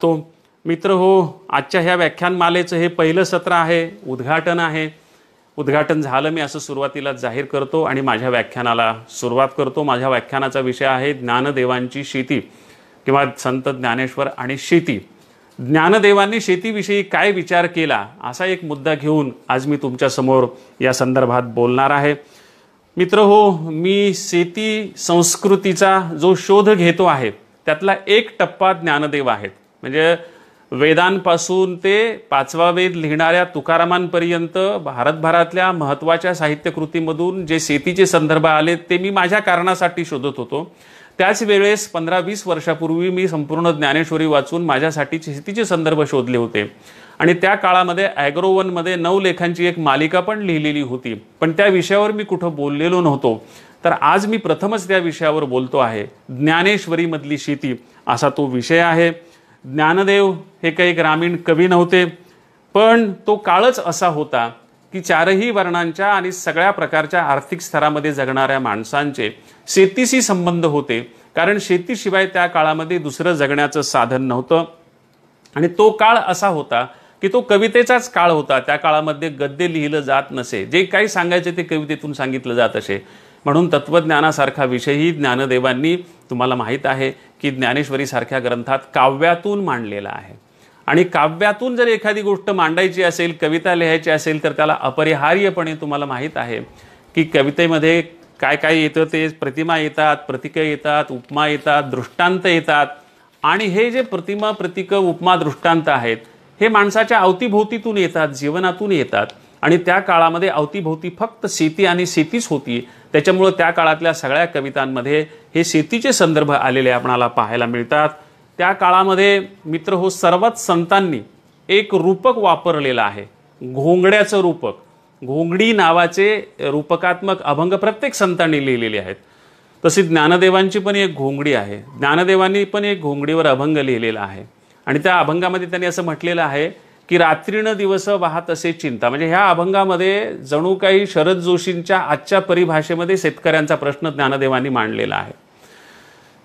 तो मित्र हो, आजच्या ह्या व्याख्यानमालेचं हे पहिलं सत्र आहे, उद्घाटन आहे. उद्घाटन झालं मी असं सुरुवातीला जाहीर करतो आणि माझ्या व्याख्यानाला सुरुवात करतो. माझ्या व्याख्यानाचा विषय आहे ज्ञानदेवांची शेती किंवा संत ज्ञानेश्वर आणि शेती. ज्ञानदेवांनी शेतीविषयी काय विचार केला असा एक मुद्दा घेऊन आज मी तुमच्या समोर या संदर्भात बोलणार आहे. मित्र हो, मी शेती संस्कृतीचा जो शोध घेतो आहे त्यातला एक टप्पा ज्ञानदेव आहेत. म्हणजे वेदांपासून ते 5वा वेद लिहिणाऱ्या तुकारामांपर्यंत भारतभरातल्या महत्त्वाच्या साहित्यकृतीमधून जे शेतीचे संदर्भ आले ते मी माझ्या कारणासाठी शोधत होतो. त्याच वेळेस 15-20 वर्षापूर्वी मी संपूर्ण ज्ञानेश्वरी वाचून माझ्यासाठी शेतीचे संदर्भ शोधले होते आणि त्या काळामध्ये ॲग्रोवनमध्ये 9 लेखांची एक मालिका पण लिहिलेली होती. पण त्या विषयावर मी कुठं बोललेलो नव्हतो. तर आज मी प्रथमच त्या विषयावर बोलतो आहे. ज्ञानेश्वरीमधली शेती असा तो विषय आहे. ज्ञानदेव हे काही ग्रामीण कवी नव्हते, पण तो काळच असा होता की 4ही वर्णांच्या आणि सगळ्या प्रकारच्या आर्थिक स्तरामध्ये जगणाऱ्या माणसांचे शेतीशी संबंध होते. कारण शेतीशिवाय त्या काळामध्ये दुसरं जगण्याचं साधन नव्हतं. आणि तो काळ असा होता की तो कवितेचाच काळ होता. त्या काळामध्ये गद्य लिहिलं जात नसे, जे काही सांगायचे ते कवितेतून सांगितलं जात असे. म्हणून तत्त्वज्ञानासारखा विषयही ज्ञानदेवांनी, तुम्हाला माहीत आहे की ज्ञानेश्वरीसारख्या ग्रंथात काव्यातून मांडलेला आहे. आणि काव्यातून जर एखादी गोष्ट मांडायची असेल, कविता लिहायची असेल, तर त्याला अपरिहार्यपणे तुम्हाला माहीत आहे की कवितेमध्ये काय काय येतं. ते प्रतिमा येतात, प्रतीकं येतात, उपमा येतात, दृष्टांत येतात. आणि हे जे प्रतिमा, प्रतीकं, उपमा, दृष्टांत आहेत हे माणसाच्या अवतीभोवतीतून येतात, जीवनातून येतात. आणि त्या काळामध्ये अवतीभोवती फक्त शेती आणि शेतीच होती. त्याच्यामुळं त्या काळातल्या सगळ्या कवितांमध्ये हे शेतीचे संदर्भ आलेले आपणाला पाहायला मिळतात. त्या काळामध्ये मित्र हो, सर्वच संतांनी एक रूपक वापरलेलं आहे, घोंगड्याचं रूपक. घोंगडी नावाचे रूपकात्मक अभंग प्रत्येक संतांनी लिहिलेले आहेत. तशी ज्ञानदेवांची पण एक घोंगडी आहे. ज्ञानदेवांनी पण एक घोंगडीवर अभंग लिहिलेला आहे. आणि त्या अभंगामध्ये त्यांनी असं म्हटलेलं आहे की रात्रीनं दिवस वाहत असे चिंता. म्हणजे ह्या अभंगामध्ये जणू काही शरद जोशींच्या आजच्या परिभाषेमध्ये शेतकऱ्यांचा प्रश्न ज्ञानदेवांनी मांडलेला आहे.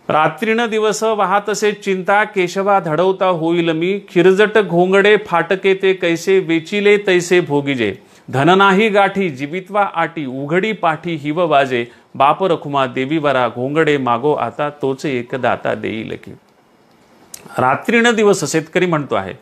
रात्रीनं दिवस वाहत असे चिंता, केशवा धडवता होईल मी, खिरजट घोंगडे फाटके ते कैसे, वेचिले तैसे भोगीजे, धन नाही गाठी जीवितवा आटी, उघडी पाठी हिव वाजे, बाप रखुमा देवी वरा, घोंगडे मागो आता, तोच एक दाता देईल की. रात्रीनं दिवस शेतकरी म्हणतो आहे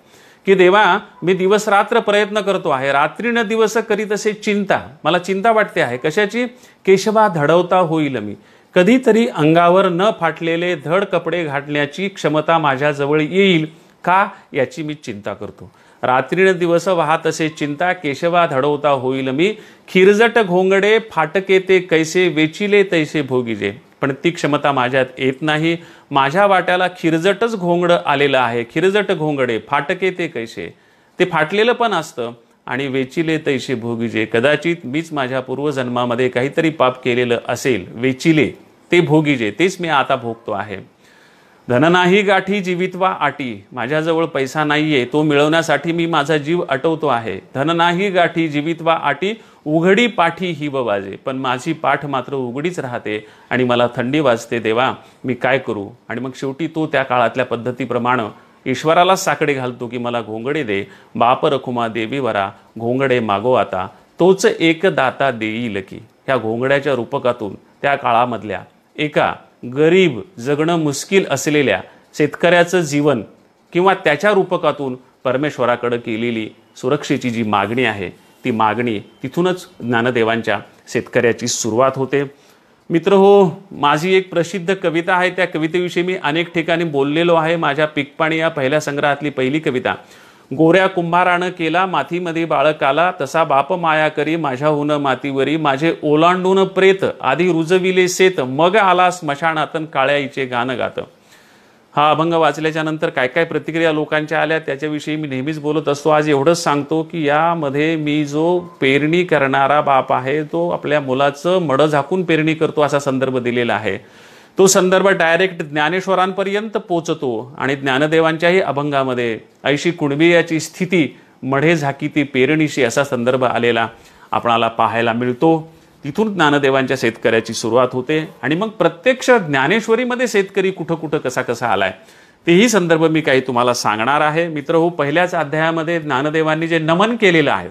की देवा, मी दिवस रात्र प्रयत्न करतो आहे, रात्रीनं दिवस करीत असे चिंता, मला चिंता वाटते आहे. कशाची? केशवा धडवता होईल मी, कधीतरी अंगावर न फाटलेले धड कपडे घालण्याची क्षमता माझ्याजवळ येईल का याची मी चिंता करतो. रात्रीनं दिवस वाहत असे चिंता, केशवा धडवता होईल मी, खिरजट घोंगडे फाटके ते कैसे, वेचिले तैसे भोगीजे. पण ती क्षमता माझ्यात येत नाही. माझ्या वाट्याला खिरजटच घोंगडं आलेलं आहे. खिरजट घोंगडे फाटके ते कैसे, ते फाटलेलं पण असतं. आणि वेचिले तैसे भोगीजे, कदाचित मीच माझ्या पूर्वजन्मामध्ये काहीतरी पाप केलेलं असेल. वेचिले ते भोगीजे, तेच मी आता भोगतो आहे. धन नाही गाठी जीवितवा आटी, माझ्याजवळ पैसा नाहीये, तो मिळवण्यासाठी मी माझा जीव अटवतो आहे. धन नाही गाठी जीवितवा आटी, उघडी पाठी हिव वाजे, पण माझी पाठ मात्र उघडीच राहते आणि मला थंडी वाजते. देवा, मी काय करू? आणि मग शेवटी तो त्या काळातल्या पद्धतीप्रमाणे ईश्वरालाच साकडे घालतो की मला घोंगडे दे, बाप रखुमा देवी वरा, घोंगडे मागो आता, तोच एक दाता देईल की. ह्या घोंगड्याच्या रूपकातून त्या काळामधल्या एका गरीब, जगणं मुश्किल असलेल्या शेतकऱ्याचं जीवन किंवा त्याच्या रूपकातून परमेश्वराकडे केलेली सुरक्षेची जी मागणी आहे, ती मागणी तिथूनच ज्ञानदेवांच्या शेतकऱ्याची सुरुवात होते. मित्र हो, माझी एक प्रसिद्ध कविता आहे. त्या कवितेविषयी मी अनेक ठिकाणी बोललेलो आहे. माझ्या पिकपाणी या पहिल्या संग्रहातली पहिली कविता. गोऱ्या कुंभारानं केला मातीमध्ये बाळकाला, तसा बाप माया करी माझ्याहून मातीवरी, माझे ओलांडून प्रेत आधी रुजविले शेत, मग आला स्मशानातन काळ्याईचे गाणं गात. हा अभंग वाचल्याच्या नंतर काय काय प्रतिक्रिया लोकांच्या आल्या त्याच्याविषयी मी नेहमीच बोलत असतो. आज एवढंच सांगतो की यामध्ये मी जो पेरणी करणारा बाप आहे तो आपल्या मुलाचं मडं झाकून पेरणी करतो असा संदर्भ दिलेला आहे. तो संदर्भ डायरेक्ट ज्ञानेश्वरांपर्यंत पोचतो. आणि ज्ञानदेवांच्याही अभंगामध्ये ऐशी कुणबियाची स्थिती, मढे झाकीती पेरणीशी असा संदर्भ आलेला आपणाला पाहायला मिळतो. तिथून ज्ञानदेवांच्या शेतकऱ्याची सुरुवात होते. आणि मग प्रत्यक्ष ज्ञानेश्वरीमध्ये शेतकरी कुठं कुठं कसा कसा आलाय तेही संदर्भ मी काही तुम्हाला सांगणार आहे. मित्र हो, पहिल्याच अध्यायामध्ये ज्ञानदेवांनी जे नमन केलेलं आहे,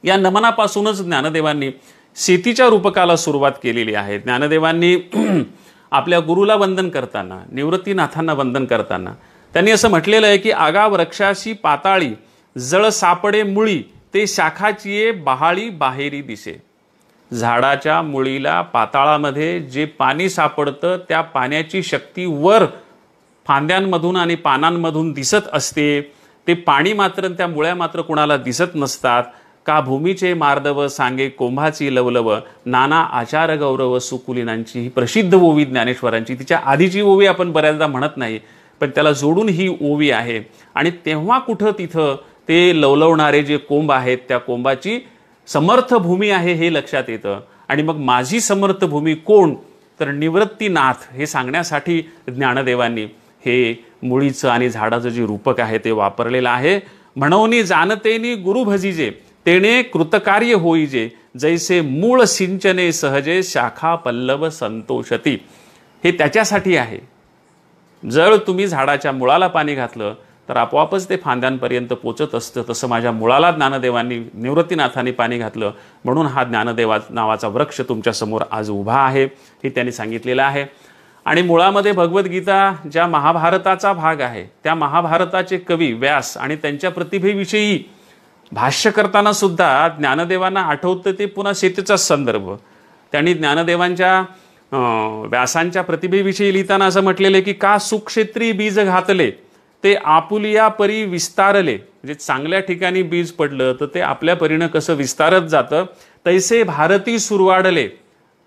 या नमनापासूनच ज्ञानदेवांनी शेतीच्या रूपकाला सुरुवात केलेली आहे. ज्ञानदेवांनी आपल्या गुरुला वंदन करताना, निवृत्तीनाथांना वंदन करताना त्यांनी असं म्हटलेलं आहे की आगा वृक्षाशी पाताळी जळ सापडे मुळी ते शाखाची बहाळी बाहेरी दिसे. झाडाच्या मुळीला पाताळामध्ये जे पाणी सापडतं त्या पाण्याची शक्ती वर फांद्यांमधून आणि पानांमधून दिसत असते. ते पाणी मात्र त्या मुळ्या मात्र कुणाला दिसत नसतात. का भूमीचे मार्दव सांगे कोंभाची लवलव नाना आचार गौरव सुकुलिनांची ही प्रसिद्ध ओवी ज्ञानेश्वरांची. तिच्या आधीची ओवी आपण बऱ्याचदा म्हणत नाही, पण त्याला जोडून ही ओवी आहे. आणि तेव्हा कुठं तिथं ते लवलवणारे जे कोंब आहेत त्या कोंबाची समर्थ भूमी आहे हे लक्षात येतं. आणि मग माझी समर्थ भूमी कोण, तर निवृत्तीनाथ हे सांगण्यासाठी ज्ञानदेवांनी हे मुळीचं आणि झाडाचं जे रूपक आहे ते वापरलेलं आहे. म्हणून जाणतेनी गुरु भजीजे तेने कृतकार्य होईजे जैसे मूळ सिंचने सहजे शाखा पल्लव संतोषती. हे त्याच्यासाठी आहे. जर तुम्ही झाडाच्या मुळाला पाणी घातलं तर आपोआपच ते फांद्यांपर्यंत पोचत असतं. तसं माझ्या मुळाला ज्ञानदेवांनी निवृत्तीनाथांनी पाणी घातलं, म्हणून हा ज्ञानदेवा नावाचा वृक्ष तुमच्यासमोर आज उभा आहे हे त्यांनी सांगितलेलं आहे. आणि मुळामध्ये भगवद्गीता ज्या महाभारताचा भाग आहे त्या महाभारताचे कवी व्यास आणि त्यांच्या प्रतिभेविषयी भाष्य करताना सुद्धा ज्ञानदेवांना आठवतं ते पुन्हा शेतीचाच संदर्भ. त्यांनी ज्ञानदेवांच्या व्यासांच्या प्रतिभेविषयी लिहिताना असं म्हटलेलं आहे की का सुक्षेत्री बीज घातले ते आपुलिया परी विस्तारले. म्हणजे चांगल्या ठिकाणी बीज पडलं तर ते आपल्या परीनं कसं विस्तारत जातं, तैसे भारती सुरवाडले.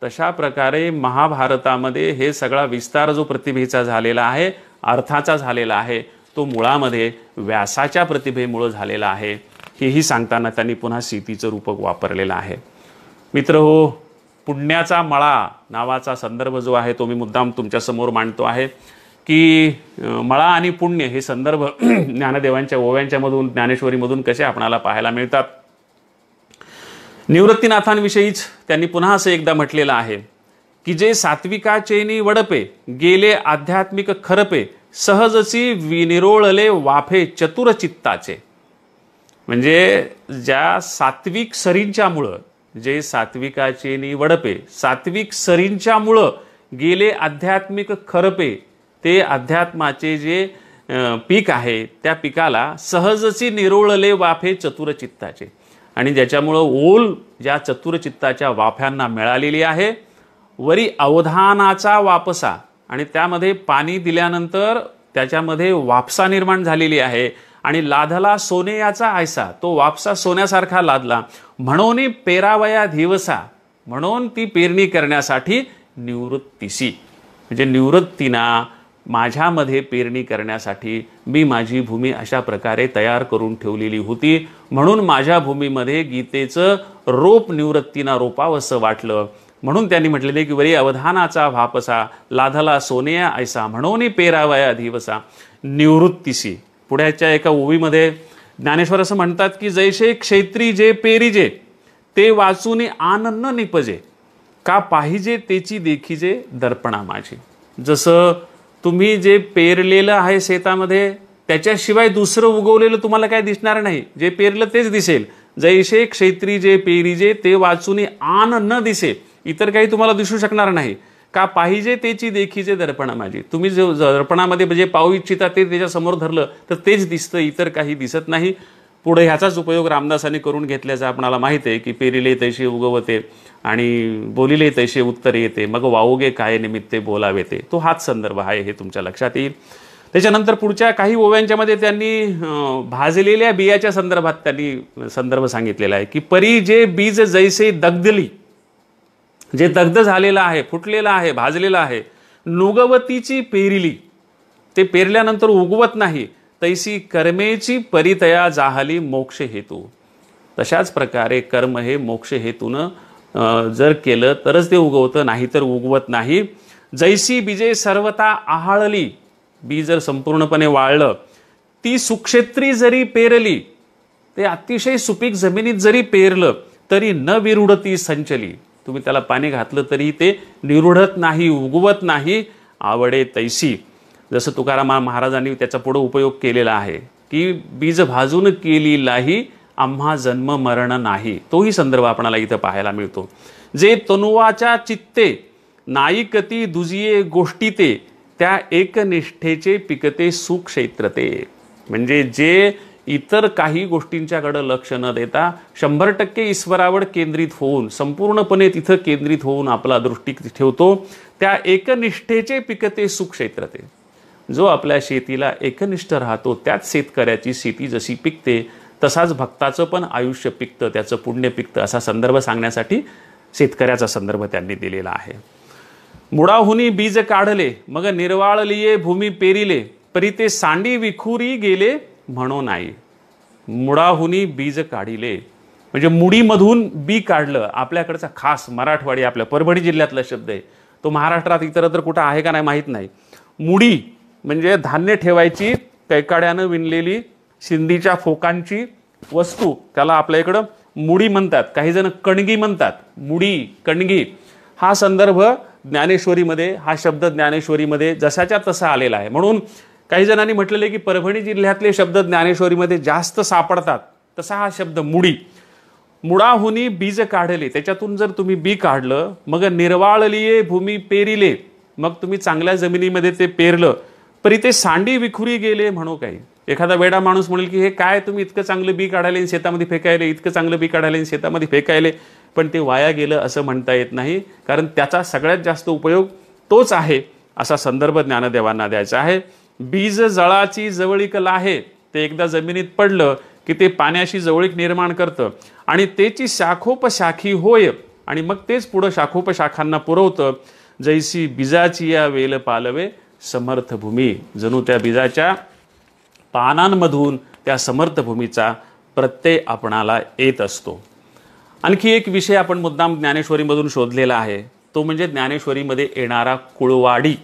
तशा प्रकारे महाभारतामध्ये हे सगळा विस्तार जो प्रतिभेचा झालेला आहे, अर्थाचा झालेला आहे, तो मुळामध्ये व्यासाच्या प्रतिभेमुळे झालेला आहे. हेही सांगताना त्यांनी पुन्हा शेतीचं रूपक वापरलेलं आहे. मित्र हो, पुण्याचा मळा नावाचा संदर्भ जो आहे तो मी मुद्दाम तुमच्यासमोर मांडतो आहे की मळा आणि पुण्य हे संदर्भ ज्ञानदेवांच्या ओव्यांच्या मधून ज्ञानेश्वरीमधून कसे आपणाला पाहायला मिळतात. निवृत्तीनाथांविषयीच त्यांनी पुन्हा असं एकदा म्हटलेलं आहे की जे सात्विकाचेनी वडपे गेले आध्यात्मिक खरपे सहजची विनिरोळले वाफे चतुरचित्ताचे. म्हणजे ज्या सात्विक सरींच्या मुळं, जे सात्विकाचेनी वडपे सात्विक सरींच्या मुळं गेले आध्यात्मिक खरपे, ते अध्यात्माचे जे पीक आहे त्या पिकाला सहजची निरोळले वाफे चतुरचित्ताचे. आणि ज्याच्यामुळं ओल ज्या चतुरचित्ताच्या वाफ्यांना मिळालेली आहे, वरी अवधानाचा वापसा, आणि त्यामध्ये पाणी दिल्यानंतर त्याच्यामध्ये वापसा निर्माण झालेली आहे. आणि लाधला सोनेयाचा आयसा, तो वापसा सोन्यासारखा लादला. म्हणून पेरावया दिवसा, म्हणून ती पेरणी करण्यासाठी निवृत्तीसी, म्हणजे निवृत्तीना माझ्यामध्ये पेरणी करण्यासाठी मी माझी भूमी अशा प्रकारे तयार करून ठेवलेली होती. म्हणून माझ्या भूमीमध्ये गीतेचं रोप निवृत्तीना रोपावंसं वाटलं. म्हणून त्यांनी म्हटलेले की वरी अवधानाचा भापसा लाधला सोनेया ऐसा म्हणून पेरावया दिवसा निवृत्तीसी. पुढ्याच्या एका ओवीमध्ये ज्ञानेश्वर असं म्हणतात की जैसे क्षेत्री जे पेरीजे ते वाचून आनन्न निपजे का पाहिजे तेची देखीजे दर्पणा माझी. जसं तुम्ही जे पेरलेलं आहे शेतामध्ये त्याच्याशिवाय दुसरं उगवलेलं तुम्हाला काय दिसणार नाही, जे पेरलं तेच दिसेल. जैसे क्षेत्री जे पेरीजे ते वाचून आन न दिसे, इतर काही तुम्हाला दिसू शकणार नाही. का पाहिजे तेची देखीजे दर्पणा माझी. तुम्ही जो दर्पणामध्ये जे पाहू इच्छिता ते त्याच्या समोर धरलं तर तेच दिसतं, इतर काही दिसत नाही. पुढे ह्याचाच उपयोग रामदासांनी करून घेतल्याचा आपणाला माहिती आहे की पेरिले तैसे उगवते आणि बोलिले तैसे उत्तर येते मग वावगे काय निमित्ते बोलावे ते. तो हाच संदर्भ आहे, हे तुमच्या लक्षात येईल. त्याच्यानंतर पुढच्या काही ओव्यांच्या मध्ये त्यांनी भाजलेल्या बियाच्या संदर्भात त्यांनी संदर्भ सांगितलेला आहे की परी जे बीज जैसे दग्धली, जे दग्ध झालेलं आहे, फुटलेलं आहे, भाजलेलं आहे, नुगवतीची पेरिली, ते पेरल्यानंतर उगवत नाही, तैसी कर्मेची परितया जाहली मोक्ष हेतू. तशाच प्रकारे कर्म हे मोक्ष हेतून जर केलं तरच ते उगवतं, नाही तर उगवत नाही. जैसी बीजे सर्वता आहाळली, बी जर संपूर्णपणे वाळलं, ती सुक्षेत्री जरी पेरली, ते अतिशय सुपीक जमिनीत जरी पेरलं तरी न विरुढती संचली. तुम्ही त्याला पाणी घातलं तरी ते निरुढत नाही, उगवत नाही. आवडे तैसी. जसं तुकाराम महाराजांनी त्याचा पुढे उपयोग केलेला आहे की बीज भाजून केलीलाही आम्हा जन्म मरण नाही, तोही संदर्भ आपल्याला इथं पाहायला मिळतो. जे तनुवाच्या चित्ते नाईकती दुजिये गोष्टी ते, त्या एकनिष्ठेचे पिकते सुख क्षेत्रते. म्हणजे जे इतर काही गोष्टींच्याकडे लक्ष न देता 100% ईश्वरावर केंद्रित होऊन, संपूर्णपणे तिथं केंद्रित होऊन आपला दृष्टी ठेवतो, त्या एकनिष्ठेचे पिकते सुख क्षेत्रते. जो आपल्या शेतीला एकनिष्ठ राहतो त्याच शेतकऱ्याची शेती जशी पिकते तसाच भक्ताचं पण आयुष्य पिकतं, त्याचं पुण्य पिकतं, असा संदर्भ सांगण्यासाठी शेतकऱ्याचा संदर्भ त्यांनी दिलेला आहे. मुळाहुनी बीज काढले मग निर्वाळलिये भूमी पेरिले, परी ते सांडी विखुरी गेले म्हणो नाही. मुळाहुनी बीज काढिले म्हणजे मुडीमधून बी काढलं. आपल्याकडचा खास मराठवाडी, आपल्या परभणी जिल्ह्यातला शब्द आहे तो. महाराष्ट्रात इतरत्र कुठं आहे का नाही माहीत नाही. मुडी म्हणजे धान्य ठेवायची कैकाड्यानं विणलेली शिंदीच्या फोकांची वस्तू, त्याला आपल्या इकडं मुडी म्हणतात, काही जण कणगी म्हणतात. मुडी, कणगी हा संदर्भ ज्ञानेश्वरीमध्ये, हा शब्द ज्ञानेश्वरीमध्ये जसाच्या तसा आलेला आहे. म्हणून काही जणांनी म्हटलेले की परभणी जिल्ह्यातले शब्द ज्ञानेश्वरीमध्ये जास्त सापडतात, तसा हा शब्द मुडी. मुळाहुनी बीज काढले, त्याच्यातून जर तुम्ही बी काढलं, मग निर्वाळलिये भूमी पेरिले, मग तुम्ही चांगल्या जमिनीमध्ये ते पेरलं, परी ते सांडी विखुरी गेले म्हणू काही. एखादा वेडा माणूस म्हणेल की हे काय तुम्ही इतकं चांगलं बी काढायला शेतामध्ये फेकायले, इतकं चांगलं बी काढायला शेतामध्ये फेकायले, पण ते वाया गेलं असं म्हणता येत नाही, कारण त्याचा सगळ्यात जास्त उपयोग तोच आहे असा संदर्भ ज्ञानदेवांना द्यायचा आहे. बीज जळाची जवळीक लाहे, ते एकदा जमिनीत पडलं की ते पाण्याशी जवळीक निर्माण करतं आणि त्याची शाखोपशाखी होय आणि मग तेच पुढं शाखोपशाखांना पुरवतं. जैसी बीजाची या वेल पालवे समर्थ भूमी, जणू त्या बीजाच्या पानांमधून त्या समर्थ भूमीचा प्रत्यय आपणाला येत असतो. आणखी एक विषय आपण मुद्दाम ज्ञानेश्वरीमधून शोधलेला आहे, तो म्हणजे ज्ञानेश्वरीमध्ये येणारा कुळवाडी.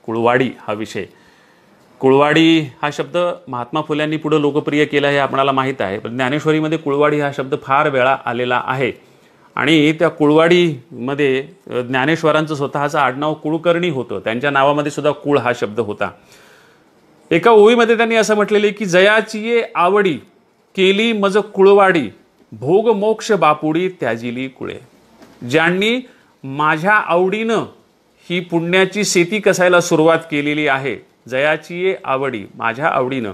कुळवाडी हा विषय, कुळवाडी हा शब्द महात्मा फुल्यांनी पुढे लोकप्रिय केला हे आपल्याला माहीत आहे, पण ज्ञानेश्वरीमध्ये कुळवाडी हा शब्द फार वेळा आलेला आहे. आणि त्या कुळवाडीमध्ये ज्ञानेश्वरांचं स्वतःचं आडनाव कुळकर्णी होतं, त्यांच्या नावामध्ये सुद्धा कुळ हा शब्द होता. एका ओळीमध्ये त्यांनी असं म्हटलेले की जयाची ये आवडी केली मज कुळवाडी, भोग मोक्ष बापुडी त्याजिली कुळे. ज्यांनी माझ्या आवडीनं ही पुण्याची शेती कसायला सुरुवात केलेली आहे, जयाची ये आवडी, माझ्या आवडीनं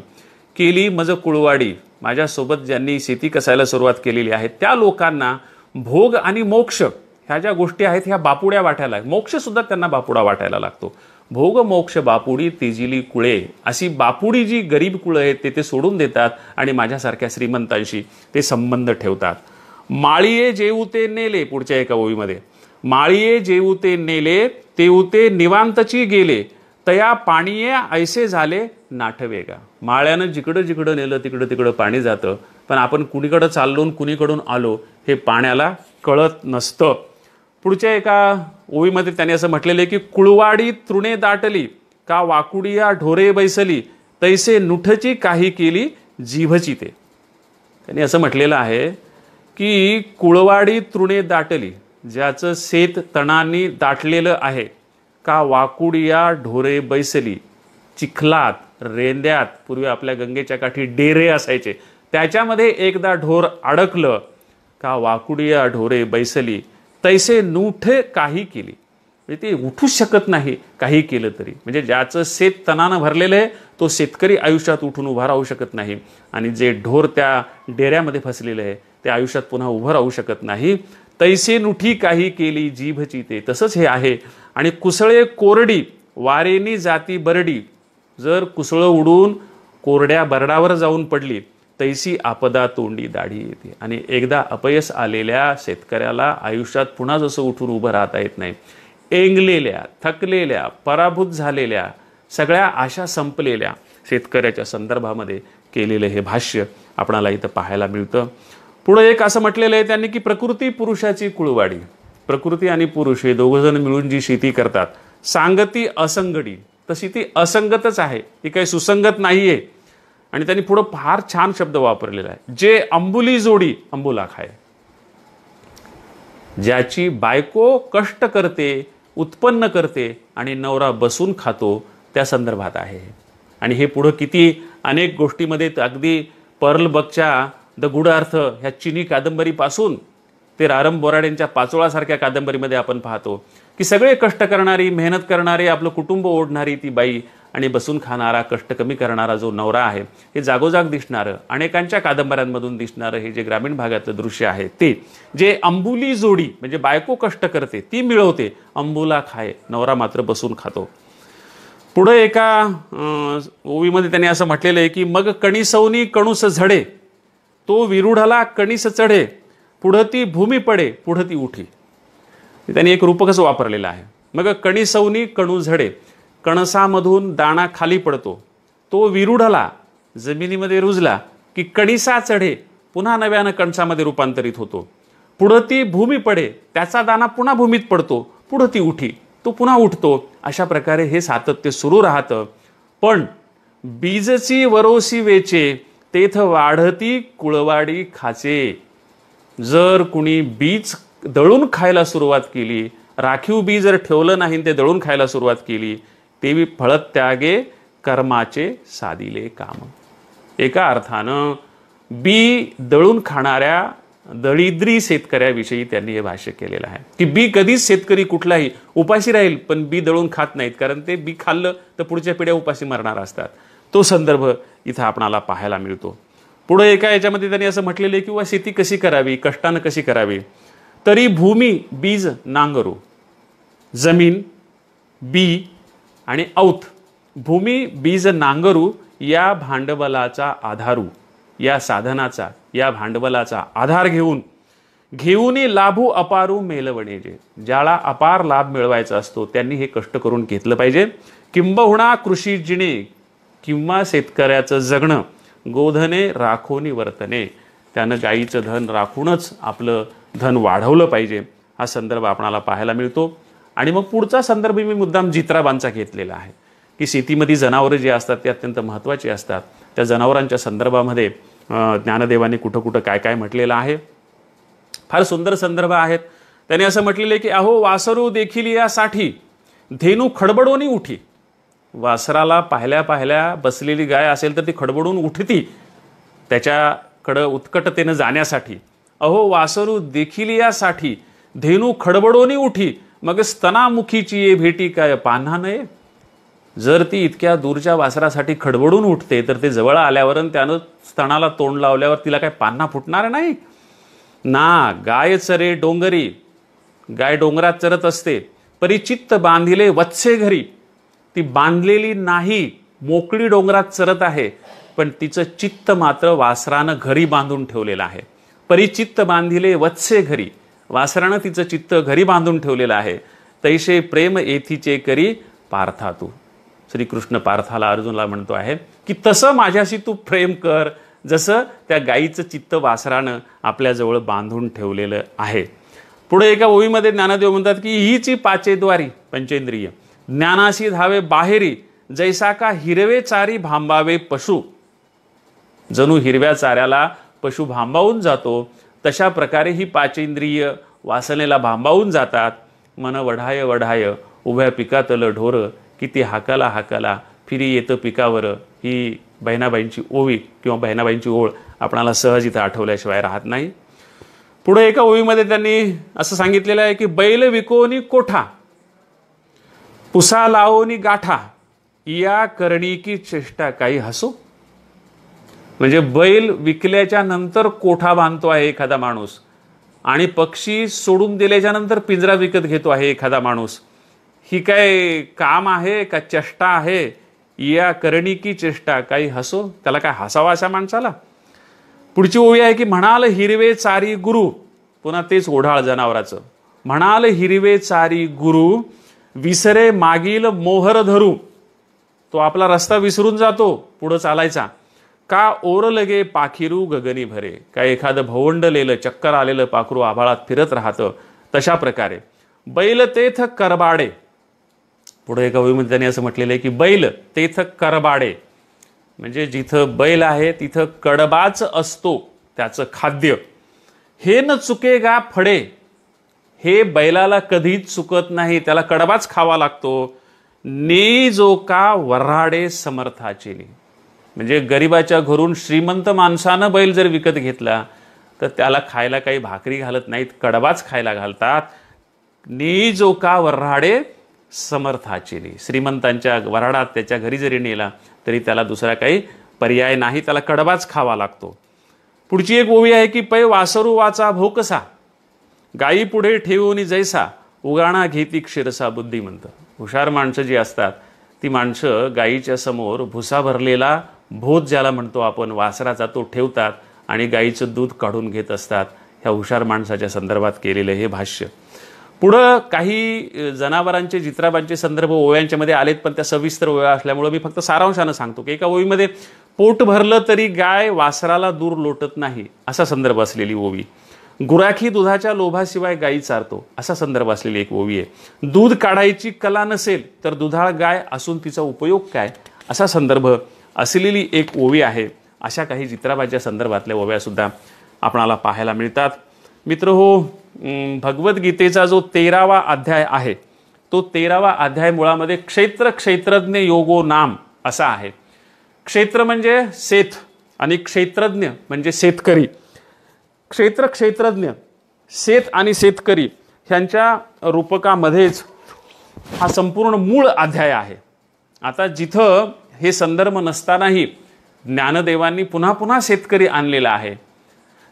केली मज कुळवाडी, माझ्यासोबत ज्यांनी शेती कसायला सुरुवात केलेली आहे त्या लोकांना भोग आणि मोक्ष ह्या ज्या गोष्टी आहेत ह्या बापुड्या वाटायला, मोक्ष सुद्धा त्यांना बापुडा वाटायला लागतो. भोग मोक्ष बापुडी तेजिली कुळे, अशी बापुडी जी गरीब कुळं आहेत ते सोडून देतात आणि माझ्यासारख्या श्रीमंतांशी ते संबंध ठेवतात. माळीये जेऊते नेले, पुढच्या एका ओळीमध्ये, माळीये जेऊते नेले तेऊते निवांतची गेले, तया पाणीये ऐसे झाले नाठवेगा. माळ्यानं जिकडं जिकडं नेलं तिकडं तिकडं पाणी जातं, पण आपण कुणीकडं चाललो कुणीकडून आलो हे पाण्याला कळत नसतं. पुढच्या एका ओळीमध्ये त्याने असं म्हटलेलं आहे की कुळवाडी तृणे दाटली का वाकुडिया ढोरे बैसली, तैसे नुठची काही केली जीभची ते. त्यांनी असं म्हटलेलं आहे की कुळवाडी तृणे दाटली, ज्याचं शेत तणांनी दाटलेलं आहे, का वाकुडिया ढोरे बैसली, चिखलात रेंद्यात पूर्वी आपल्या गंगेच्या काठी डेरे असायचे, त्याच्यामध्ये एकदा ढोर अडकलं, का वाकुडिया ढोरे बैसली, तैसे नूठे काही केली, म्हणजे ते उठूच शकत नाही काही केलं तरी. म्हणजे ज्याचं शेत तणानं भरलेलं आहे तो शेतकरी आयुष्यात उठून उभा राहू शकत नाही, आणि जे ढोर त्या डेऱ्यामध्ये फसलेलं आहे ते आयुष्यात पुन्हा उभं राहू शकत नाही. तैसे नुठी काही केली जीभची ते, तसंच हे आहे. आणि कुसळे कोरडी वारेनी जाती बरडी, जर कुसळं उडून कोरड्या बरडावर जाऊन पडली तैसी आपदा तोंडी दाढी येते. आणि एकदा अपयश आलेल्या शेतकऱ्याला आयुष्यात पुन्हा जसं उठून उभं राहता येत नाही. एंगलेल्या, थकलेल्या, पराभूत झालेल्या, सगळ्या आशा संपलेल्या शेतकऱ्याच्या संदर्भामध्ये केलेलं हे भाष्य आपणाला इथं पाहायला मिळतं. पुढे एक असं म्हटलेलं आहे त्यांनी की प्रकृती पुरुषाची कुळवाडी. प्रकृती आणि पुरुष हे दोघंजण मिळून जी शेती करतात, सांगती असंगडी, तशी ती असंगतच आहे, ती काही सुसंगत नाही आहे. आणि त्यांनी पुढे फार छान शब्द वापरलेला आहे, जे अंबुली जोडी अंबुला खाय. ज्याची बायको कष्ट करते, उत्पन्न करते आणि नवरा बसून खातो, त्या संदर्भात आहे. आणि हे पुढं किती अनेक गोष्टीमध्ये अगदी पर्ल बकच्या द गुड अर्थ ह्या चिनी कादंबरीपासून ते रारम बोराडेंच्या पाचोळासारख्या कादंबरीमध्ये आपण पाहतो की सगळे कष्ट करणारी, मेहनत करणारी, आपलं कुटुंब ओढणारी ती बाई आणि बसून खाणारा, कष्ट कमी करणारा जो नवरा आहे, हे जागोजाग दिसणारं, अनेकांच्या कादंबऱ्यांमधून दिसणारं हे जे ग्रामीण भागातलं दृश्य आहे, ते जे अंबुली जोडी म्हणजे बायको कष्ट करते, ती मिळवते, अंबुला खाय, नवरा मात्र बसून खातो. पुढे एका ओवीमध्ये त्यांनी असं म्हटलेलं आहे की मग कणीसवनी कणूस झडे, तो विरूढाला कणीस चढे, पुढं ती भूमी पडे, पुढं ती उठी. त्यांनी एक रूपकच वापरलेलं आहे. मग कणीसवनी कणू झडे, कणसामधून दाणा खाली पडतो, तो विरूढाला जमिनीमध्ये रुजला की कणीसा चढे, पुन्हा नव्यानं कणसामध्ये रूपांतरित होतो, पुढं ती भूमी पडे, त्याचा दाणा पुन्हा भूमीत पडतो, पुढं ती उठी, तो पुन्हा उठतो. अशा प्रकारे हे सातत्य सुरू राहतं. पण बीजची वरोसी वेचे, तेथ वाढती कुळवाडी खाचे. जर कुणी बीज दळून खायला सुरुवात केली, राखीव बी जर ठेवलं नाही ते दळून खायला सुरुवात केली, तेवी फळत त्यागे कर्माचे साधिले काम. एका अर्थानं बी दळून खाणाऱ्या दळिद्री शेतकऱ्याविषयी त्यांनी हे भाष्य केलेलं आहे की बी कधीच शेतकरी कुठलाही उपाशी राहील, पण बी दळून खात नाहीत, कारण ते बी खाल्लं तर पुढच्या पिढ्या उपाशी मरणार असतात. तो संदर्भ इथं आपणाला पाहायला मिळतो. पुढे एका याच्यामध्ये त्यांनी असं म्हटलेलं आहे किंवा शेती कशी करावी, कष्टानं कशी करावी. तरी भूमी बीज नांगरू, जमीन बी आणि औत, भूमी बीज नांगरू या भांडवलाचा आधारू, या साधनाचा, या भांडवलाचा आधार घेऊन लाभू अपारू मेलवणे. जे ज्याला अपार लाभ मिळवायचा असतो त्यांनी हे कष्ट करून घेतलं पाहिजे. किंबहुना कृषी जिणे किंवा शेतकऱ्याचं जगणं, गोधने राखोनी वर्तने, त्यानं गाईचं धन राखूनच आपलं धन वाढवलं पाहिजे. हा संदर्भ आपणाला पाहायला मिळतो. आणि मग पुढचा संदर्भ मी मुद्दाम जित्राबांचा घेतलेला आहे की शेतीमध्ये जनावरं जे असतात ते अत्यंत महत्त्वाची असतात. त्या जनावरांच्या संदर्भामध्ये ज्ञानदेवाने कुठं कुठं काय काय म्हटलेलं आहे, फार सुंदर संदर्भ आहेत. त्याने असं म्हटलेलं आहे की अहो वासरू देखील यासाठी, धेनू खडबडोनी उठी. वासराला पाहिल्या पाहिल्या बसलेली गाय असेल तर ती खडबडून उठती त्याच्याकडं उत्कटतेनं जाण्यासाठी. अहो वासरू देखील यासाठी, धेनू खडबडोनी उठी, मग स्तनामुखीची ये भेटी काय पान्हा नये. जर ती इतक्या दूरच्या वासरासाठी खडबडून उठते तर ते जवळ आल्यावर त्यानं स्तनाला तोंड लावल्यावर तिला काय पान्हा फुटणार नाही ना. गाय चरे डोंगरी, गाय डोंगरात चरत असते, परिचित्त बांधिले वत्से घरी, ती बांधलेली नाही, मोकळी डोंगरात चरत आहे, पण तिचं चित्त मात्र वासरानं घरी बांधून ठेवलेलं आहे. परिचित्त बांधिले वत्से घरी, वासरानं तिचं चित्त घरी बांधून ठेवलेलं आहे. तैसे प्रेम येथीचे करी पार्था तू. श्रीकृष्ण पार्थाला, अर्जुनला म्हणतो आहे की तसं माझ्याशी तू प्रेम कर, जसं त्या गाईचं चित्त वासरानं आपल्याजवळ बांधून ठेवलेलं आहे. पुढे एका ओवीमध्ये ज्ञानदेव म्हणतात की हीची पाचेद्वारी पंचेंद्रिय, ज्ञानाशी धावे बाहेरी, जैसा का हिरवे चारी भांबावे पशु. जणू हिरव्या चाऱ्याला पशु भांबावून जातो तशा प्रकारे ही पाचेंद्रिय वासनेला भांबावून जातात. मन वढाय वढाय उभ्या पिकातलं ढोर, किती हाकाला हाकाला फिरी येतं पिकावर. ही बहिणाबाईंची ओवी किंवा बहिणाबाईंची ओळ आपणाला सहज इथं आठवल्याशिवाय राहत नाही. पुढे एका ओवीमध्ये त्यांनी असं सांगितलेलं आहे की बैल विकोनी कोठा, पुसा लावोनी गाठा, या करणी की चेष्टा काही हसो. म्हणजे बैल विकल्याच्या नंतर कोठा बांधतो आहे एखादा माणूस, आणि पक्षी सोडून दिल्याच्या नंतर पिंजरा विकत घेतो आहे एखादा माणूस. ही काय काम आहे का चेष्टा आहे. या करणी की चेष्टा काही हसो, त्याला काय हसावा अशा माणसाला. पुढची ओवी आहे की म्हणाल हिरवे चारी गुरु, पुन्हा तेच ओढाळ जनावराचं. म्हणाल हिरवे चारी गुरु, विसरे मागील मोहर धरू. तो आपला रस्ता विसरून जातो पुढं चालायचा. का ओर लगे पाखिरू गगनी भरे, काय एखादं भवंडलेलं चक्कर आलेलं पाखरू आभाळात फिरत राहतं तशा प्रकारे. बैल तेथ करबाडे. पुढे एका ओवीमध्ये त्यांनी असं म्हटलेलं आहे की बैल तेथ करबाडे, म्हणजे जिथं बैल आहे तिथं कडबाच असतो त्याचं खाद्य. हे न चुकेगा फडे, हे बैलाला कधीच चुकत नाही, त्याला कडबाच खावा लागतो. ने जो का वऱ्हाडे समर्थाचे. म्हणजे गरिबाच्या घरून श्रीमंत माणसानं बैल जर विकत घेतला तर त्याला खायला काही भाकरी घालत नाहीत, कडबाच खायला घालतात. ने जो का वऱ्हाडे समर्थाचे. श्रीमंतांच्या वऱ्हाडात त्याच्या घरी जरी नेला तरी त्याला दुसरा काही पर्याय नाही, त्याला कडबाच खावा लागतो. पुढची एक ओवी आहे की पै वासरू वाचा भोकसा, गायी पुढे ठेवून जैसा, उगाणा घेती क्षीरसा बुद्धिमंत. हुशार माणसं जी असतात ती माणसं गायीच्या समोर भुसा भरलेला भोत ज्याला म्हणतो आपण वासराचा तो ठेवतात आणि गायीचं दूध काढून घेत असतात. ह्या हुशार माणसाच्या संदर्भात केलेलं हे भाष्य. पुढं काही जनावरांचे चित्राबांचे संदर्भ ओव्यांच्यामध्ये आलेत, पण त्या सविस्तर ओव्या असल्यामुळे मी फक्त सारांशानं सांगतो की एका ओवीमध्ये पोट भरलं तरी गाय वासराला दूर लोटत नाही असा संदर्भ असलेली ओवी. गुराखी दुधाच्या लोभाशिवाय गायी चारतो असा संदर्भ असलेली एक ओवी आहे. दूध काढायची कला नसेल तर दुधाळ गाय असून तिचा उपयोग काय असा संदर्भ असलेली एक ओवी आहे. अशा काही चित्राबाच्या संदर्भातल्या ओव्या सुद्धा आपणाला पाहायला मिळतात. मित्र हो, भगवद्गीतेचा जो 13वा अध्याय आहे तो 13वा अध्याय मुळामध्ये क्षेत्र क्षेत्रज्ञ योगो नाम असा आहे. क्षेत्र म्हणजे शेत आणि क्षेत्रज्ञ म्हणजे शेतकरी. क्षेत्र क्षेत्रज्ञ शेत आणि शेतकरी ह्यांच्या रूपकामध्येच हा संपूर्ण मूळ अध्याय आहे. आता जिथं हे संदर्भ नसतानाही ज्ञानदेवांनी पुन्हा पुन्हा शेतकरी आणलेला आहे,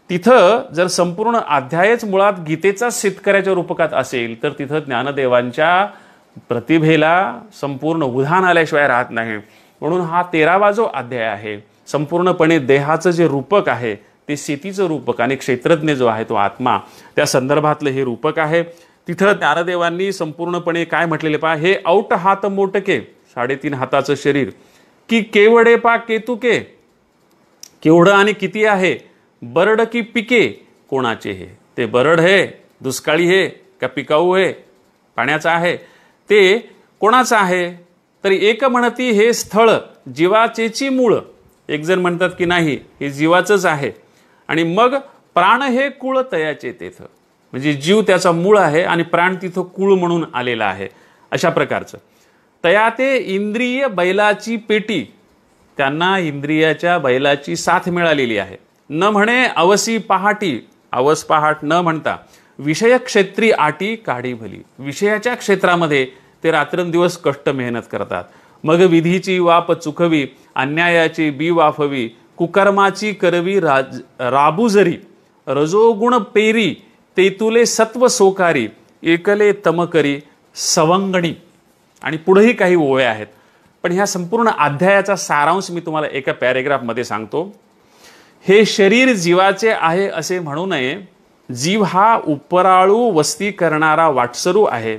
तिथं जर संपूर्ण अध्यायच मुळात गीतेचा शेतकऱ्याच्या रूपकात असेल तर तिथं ज्ञानदेवांच्या प्रतिभेला संपूर्ण उधाण आल्याशिवाय राहत नाही. म्हणून हा 13वा जो अध्याय आहे संपूर्णपणे देहाचं जे रूपक आहे ते शेतीचं रूपक आणि क्षेत्रज्ञ जो आहे तो आत्मा त्या संदर्भातलं हे रूपक आहे. तिथं ज्ञानदेवांनी संपूर्णपणे काय म्हटलेले पहा, हे औट हात मोटके 3.5 हाताचं शरीर की केवडे पा केतुके, केवढं आणि किती आहे, बरड की पिके कोणाचे हे. ते बरड है दुष्काळी हे का पिकाऊ हे पाण्याचं आहे ते कोणाचं आहे. तरी एक म्हणती हे स्थळ जीवाचेची मूळ, एक जण म्हणतात की नाही हे जीवाचंच आहे. आणि मग प्राण हे कुळ तयाचे तेथ, म्हणजे जीव त्याचा मूळ आहे आणि प्राण तिथं कुळ म्हणून आलेला आहे. अशा प्रकारचं तया ते इंद्रिय बैलाची पेटी, त्यांना इंद्रियाच्या बैलाची साथ मिळालेली आहे. न म्हणे अवसी पहाटी, अवस पहाट न म्हणता विषय क्षेत्री आटी काढी भली, विषयाच्या क्षेत्रामध्ये ते रात्रंदिवस कष्ट मेहनत करतात. मग विधीची वाप चुकवी, अन्यायाची बी वाफवी, कुकर्माची करवी राबू जरी, रजोगुण पेरी तेतुले सत्व सोकारी, एकले तम करी सवंगणी. आणि पुढेही काही ओव्या आहेत, पण ह्या संपूर्ण अध्यायाचा सारांश मी तुम्हाला एका पॅरेग्राफमध्ये सांगतो. हे शरीर जीवाचे आहे असे म्हणू नये. जीव हा उपराळू वस्ती करणारा वाटसरू आहे,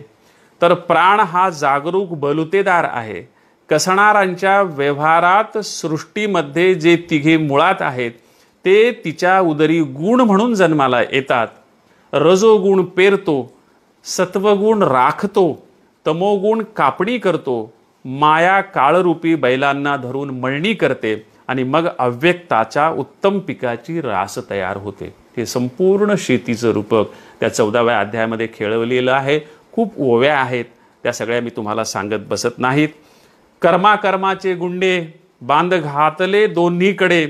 तर प्राण हा जागरूक बलुतेदार आहे. कसणारांच्या व्यवहारात सृष्टीमध्ये जे तिघे मुळात आहेत ते तिच्या उदरी गुण म्हणून जन्माला येतात. रजोगुण पेरतो, सत्वगुण राखतो, तमोगुण कापणी करतो, माया काळरूपी बैलांना धरून मळणी करते आणि मग अव्यक्ताच्या उत्तम पिकाची रास तयार होते. हे संपूर्ण शेतीचं रूपक त्या 14व्या अध्यायामध्ये खेळवलेलं आहे. खूप ओव्या आहेत, त्या सगळ्या मी तुम्हाला सांगत बसत नाहीत. कर्माकर्माचे गुंडे बांध घातले दोन्हीकडे,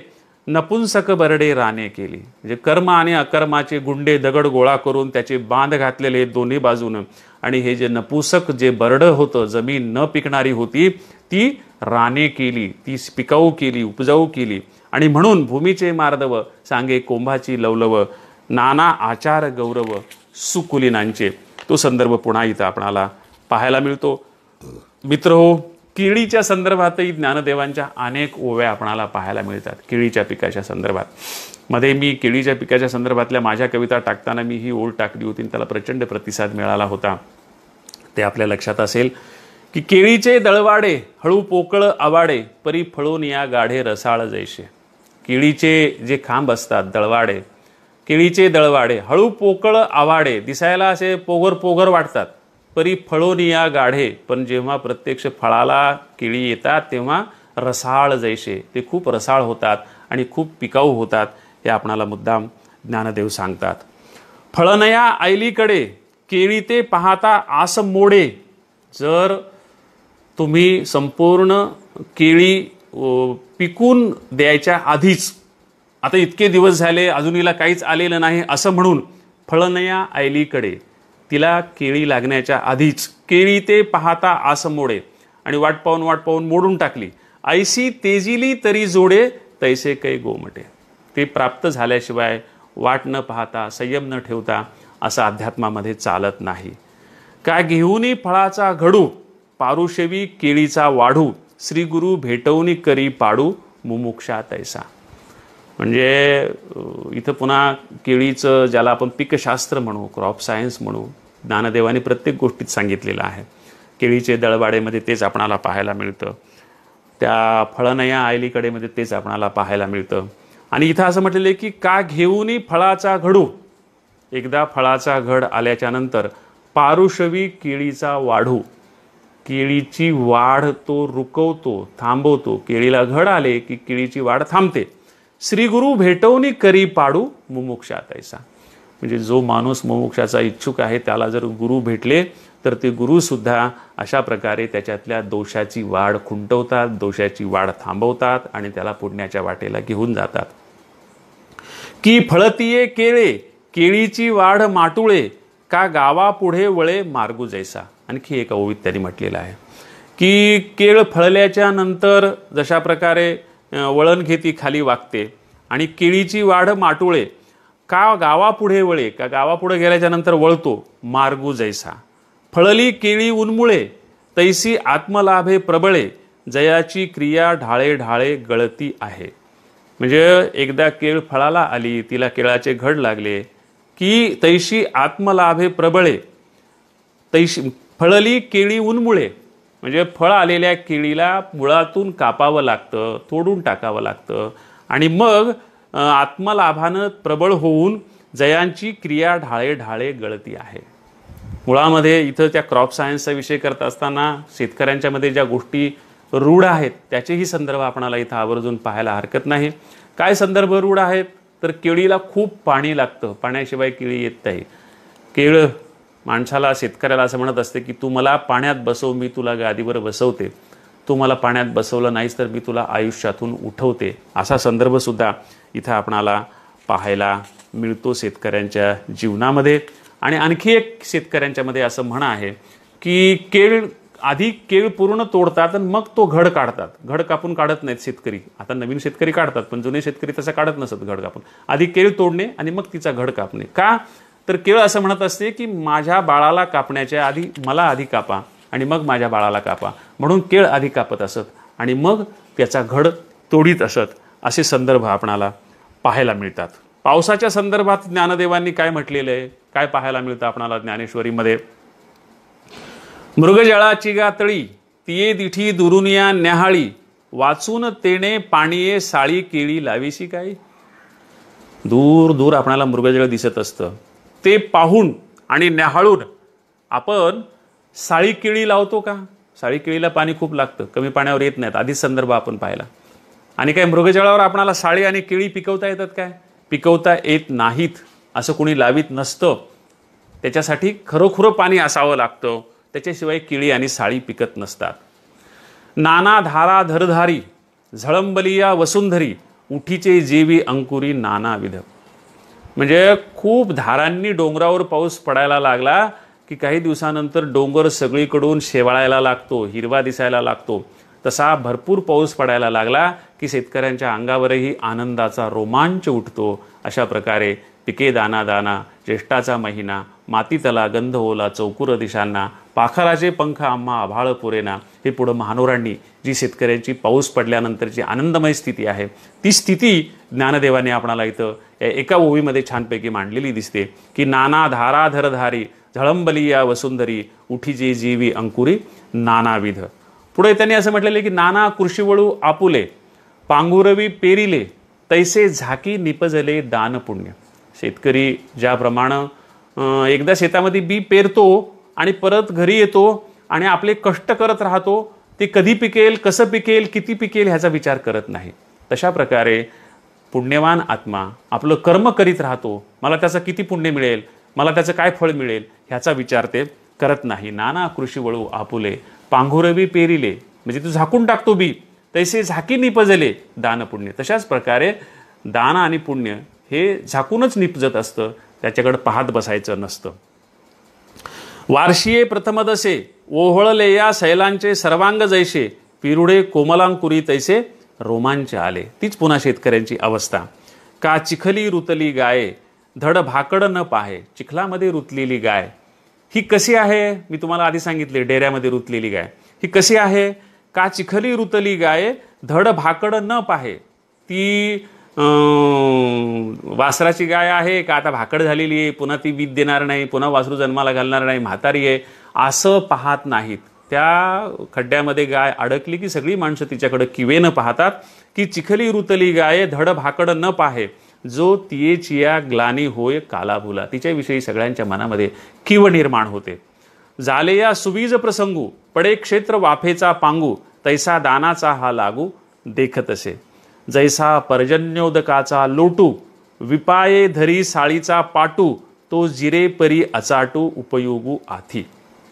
नपुंसक बरडे राणे केली. म्हणजे कर्म आणि अकर्माचे गुंडे दगड गोळा करून त्याचे बांध घातलेले दोन्ही बाजूनं, आणि हे जे नपुंसक जे बरडं होतं, जमीन न पिकणारी होती ती राणे केली, ती पिकाऊ केली, उपजाऊ केली. आणि म्हणून भूमीचे मार्दव सांगे कोंभाची लवलव, नाना आचार गौरव सुकुलीनांचे. तो संदर्भ पुन्हा इथं आपणाला पाहायला मिळतो. मित्रहो, केळीच्या संदर्भातही ज्ञानदेवांच्या अनेक ओव्या आपणाला पाहायला मिळतात. केळीच्या पिकाच्या संदर्भात मध्ये मी केळीच्या पिकाच्या संदर्भातल्या माझ्या कविता टाकताना मी ही ओळ टाकली होती, त्याला प्रचंड प्रतिसाद मिळाला होता. ते आपल्या लक्षात असेल की केळीचे दळवाडे हळू पोकळ आवाडे, परी फळून या गाढे रसाळ जैसे. केळीचे जे खांब असतात दळवाडे, केळीचे दळवाडे हळू पोकळ आवाडे, दिसायला असे पोगर पोगर वाटतात. परी फळोनिया गाढे, पण जेव्हा प्रत्यक्ष फळाला केळी येतात तेव्हा रसाळ जैसे, ते खूप रसाळ होतात आणि खूप पिकाऊ होतात. हे आपणाला मुद्दाम ज्ञानदेव सांगतात. फळनया ऐलीकडे केळी ते पाहता आस मोडे, जर तुम्ही संपूर्ण केळी पिकून द्यायच्या आधीच, आता इतके दिवस झाले अजून हिला काहीच आलेलं नाही असं म्हणून फळनया आयलीकडे तिला केळी लागण्याच्या आधीच केळी ते पाहता आस मोडे आणि वाट पाहून मोडून टाकली. ऐसी तेजिली तरी जोडे तैसे काही गोमटे. ते प्राप्त झाल्याशिवाय वाट न पाहता संयम न ठेवता असं अध्यात्मामध्ये चालत नाही. का घेऊनी फळाचा घडू पारुशेवी केळीचा वाढू श्री गुरु भेटवनी करी पाडू मुमुक्षा तैसा. म्हणजे इथं पुन्हा केळीचं, ज्याला आपण पिकशास्त्र म्हणू, क्रॉप सायन्स म्हणू, ज्ञानदेवाने प्रत्येक गोष्टीत सांगितलेलं आहे. केळीचे दळवाडेमध्ये तेच आपणाला पाहायला मिळतं, त्या फळनया आयलीकडेमध्ये तेच आपणाला पाहायला मिळतं. आणि इथं असं म्हटलेलं आहे की का घेऊनी फळाचा घडू, एकदा फळाचा घड आल्याच्या नंतर पारुशवी केळीचा वाढू, केळीची वाढ तो रुकवतो, थांबवतो. केळीला घड आले की केळीची वाढ थांबते. श्री गुरु भेटवनी करी पाडू मुमुक्षा तैसा. म्हणजे जो माणूस मुमुक्षाचा इच्छुक आहे त्याला जर गुरु भेटले तर ते गुरुसुद्धा अशा प्रकारे त्याच्यातल्या दोषाची वाढ खुंटवतात, दोषाची वाढ थांबवतात आणि त्याला पुण्याच्या वाटेला घेऊन जातात. की फळतीये केळे केळीची वाढ माटुळे का गावा पुढे वळे मार्गू जैसा. आणखी एका ओवीत त्यांनी म्हटलेलं आहे की केळ फळल्याच्या नंतर जशा प्रकारे वळण घेती खाली वागते आणि केळीची वाढ माटुळे का गावापुढे वळे, का गावापुढे गेल्याच्या नंतर वळतो मार्गू जैसा. फळली केळी उन्मुळे तैसी आत्मलाभे प्रबळे जयाची क्रिया ढाळे ढाळे गळती आहे. म्हणजे एकदा केळ फळाला आली, तिला केळाचे घड लागले की तैशी आत्मलाभे प्रबळे, तैशी फळली केळी उन्मुळे म्हणजे फळ आलेल्या केळीला मुळातून कापावं लागतं, तोडून टाकावं लागतं आणि मग आत्मलाभानं प्रबळ होऊन जयांची क्रिया ढाळे ढाळे गळती आहे. मुळामध्ये इथं त्या क्रॉप सायन्सचा विषय करत असताना शेतकऱ्यांच्यामध्ये ज्या गोष्टी रूढ आहेत त्याचेही संदर्भ आपणाला इथं आवर्जून पाहायला हरकत नाही. काय संदर्भ रूढ आहेत तर केळीला खूप पाणी लागतं, पाण्याशिवाय केळी येत नाही. केळ माणसाला, शेतकऱ्याला असं म्हणत असते की तू मला पाण्यात बसव, मी तुला गादीवर बसवते, तू मला पाण्यात बसवलं नाहीस तर मी तुला आयुष्यातून उठवते. असा संदर्भसुद्धा इथं आपणाला पाहायला मिळतो शेतकऱ्यांच्या जीवनामध्ये. आणि आणखी एक शेतकऱ्यांच्यामध्ये असं म्हण आहे की आधी केळ पूर्ण तोडतात आणि मग तो घड काढतात. घड कापून काढत नाहीत शेतकरी. आता नवीन शेतकरी काढतात पण जुने शेतकरी तसं काढत नसत घड कापून. आधी केळ तोडणे आणि मग तिचा घड कापणे. का तर केळ असं म्हणत असते की माझ्या बाळाला कापण्याच्या आधी मला आधी कापा आणि मग माझ्या बाळाला कापा, म्हणून केळ आधी कापत असत आणि मग त्याचा घड तोडीत असत. असे संदर्भ आपणाला पाहायला मिळतात. पावसाच्या संदर्भात ज्ञानदेवांनी काय म्हटलेलं आहे, काय पाहायला मिळतं आपणाला ज्ञानेश्वरीमध्ये. मृगजळाची गातळी तिये दिठी दुरुनिया न्याहाळी वाचून तेणे पाणीये साळी केळी लावीशी काय. दूर दूर आपणाला मृगजळ दिसत असतं, ते पाहून आणि न्याहाळून आपण साळी केळी लावतो का. साळी केळीला पाणी खूप लागतं, कमी पाण्यावर येत नाहीत. आधीच संदर्भ आपण पाहिला. आणि काय मृगजळावर आपणाला साळी आणि केळी पिकवता येतात काय, पिकवता येत नाहीत. असं कोणी लावीत नसतं. त्याच्यासाठी खरोखरं पाणी असावं लागतं, त्याच्याशिवाय केळी आणि साळी पिकत नसतात. नाना धारा धरधारी झळंबलिया वसुंधरी उठीचे जेवी अंकुरी नानाविध. म्हणजे खूप धारांनी डोंगरावर पाऊस पडायला लागला की काही दिवसानंतर डोंगर सगळीकडून शेवाळायला लागतो, हिरवा दिसायला लागतो. तसा भरपूर पाऊस पडायला लागला की शेतकऱ्यांच्या अंगावरही आनंदाचा रोमांच उठतो. अशा प्रकारे पिके दाना दाना ज्येष्ठाचा महिना मातीतला गंध ओला चौकुर दिशांना पाखराचे पंख आम्हा आभाळ पुरेना. हे पुढं महानोरांनी जी शेतकऱ्यांची पाऊस पडल्यानंतरची आनंदमय स्थिती आहे ती स्थिती ज्ञानदेवाने आपणाला इथं एका ओवीमध्ये छानपैकी मांडलेली दिसते की नाना धारा धरधारी झळंबलिया वसुंधरी उठीजे जीवी अंकुरी नानाविध. पुढे त्यांनी असं म्हटलेलं की नाना कृषीवळू आपुले पांघुरवी पेरिले तैसे झाकी निपजले दान पुण्य. शेतकरी ज्याप्रमाणे एकदा शेतामध्ये बी पेरतो आणि परत घरी येतो आणि आपले कष्ट करत राहतो, ते कधी पिकेल, कसं पिकेल, किती पिकेल ह्याचा विचार करत नाही. तशा प्रकारे पुण्यवान आत्मा आपलं कर्म करीत राहतो. मला त्याचं किती पुण्य मिळेल, मला त्याचं काय फळ मिळेल ह्याचा विचार ते करत नाही. नाना कृषी वळू आपुले पांघुरवी पेरिले म्हणजे तू झाकून टाकतो बी, तैसे झाकी निपजले दान पुण्य. तशाच प्रकारे दान आणि पुण्य हे झाकूनच निपजत असतं, त्याच्याकडे पाहत बसायचं नसतं. वार्षिये प्रथमदसे ओहळले या सैलांचे सर्वांग जैसे, पिरुडे कोमलांकुरी तैसे रोमांच आले. तीच पुन्हा शेतकऱ्यांची अवस्था. का चिखली रुतली गाये धड भाकड न पाहे. चिखलामध्ये रुतलेली गाय ही कशी आहे? मी तुम्हाला आधी सांगितले डेऱ्यामध्ये रुतलेली गाय ही कशी आहे? का चिखली रुतली गाय धड भाकड न पाहे. ती वासराची गाय आहे का आता भाकड झालेली आहे, पुन्हा ती वीज देणार नाही, पुन्हा वासरू जन्माला घालणार नाही, म्हातारी आहे असं पाहत नाहीत. त्या खड्ड्यामध्ये गाय अडकली की सगळी माणसं तिच्याकडे किवेनं पाहतात की चिखली रुतली गाय धड भाकड न पाहे, जो तियेचिया ग्लानी होय कालाभुला. तिच्याविषयी सगळ्यांच्या मनामध्ये किव निर्माण होते. झाले या सुवीज प्रसंगू पडे क्षेत्र वाफेचा पांगू, तैसा दानाचा हा लागू देखतसे. जैसा पर्जन्योदकाचा लोटू विपाये धरी साळीचा पाटू, तो जिरे परी अचाटू उपयोगू आथी.